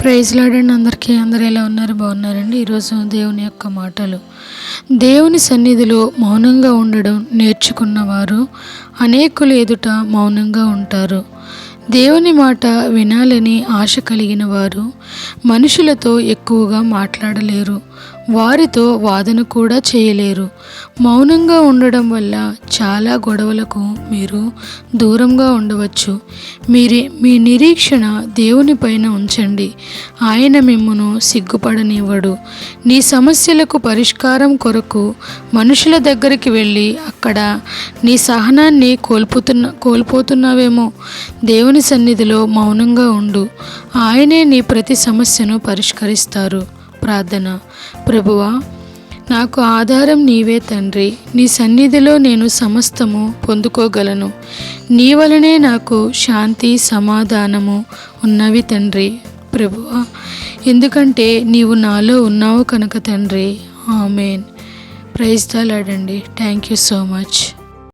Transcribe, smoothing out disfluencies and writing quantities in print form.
Praise lord అందరికీ. అందరూ ఎలా ఉన్నారు? బాగున్నారండి. ఈరోజు దేవుని యొక్క మాటలు. దేవుని సన్నిధిలో మౌనంగా ఉండడం నేర్చుకున్నవారు అనేకులు ఎదుట మౌనంగా ఉంటారు. దేవుని మాట వినాలని ఆశ కలిగిన వారు మనుషులతో ఎక్కువగా మాట్లాడలేరు, వారితో వాదన కూడా చేయలేరు. మౌనంగా ఉండడం వల్ల చాలా గొడవలకు మీరు దూరంగా ఉండవచ్చు. మీ నిరీక్షణ దేవుని పైన ఉంచండి. ఆయన మిమ్మును సిగ్గుపడనివ్వడు. నీ సమస్యలకు పరిష్కారం కొరకు మనుషుల దగ్గరికి వెళ్ళి అక్కడ నీ సహనాన్ని కోల్పోతున్నావేమో. దేవుని సన్నిధిలో మౌనంగా ఉండు. ఆయనే నీ ప్రతి సమస్యను పరిష్కరిస్తారు. ప్రార్థన. ప్రభువా, నాకు ఆధారం నీవే తండ్రి. నీ సన్నిధిలో నేను సమస్తము పొందుకోగలను. నీ వలనే నాకు శాంతి సమాధానము ఉన్నవి తండ్రి. ప్రభువా, ఎందుకంటే నీవు నాలో ఉన్నావు కనుక తండ్రి. ఆమెన్. ప్రైజ్ ద లార్డ్ అండి. Thank you so much.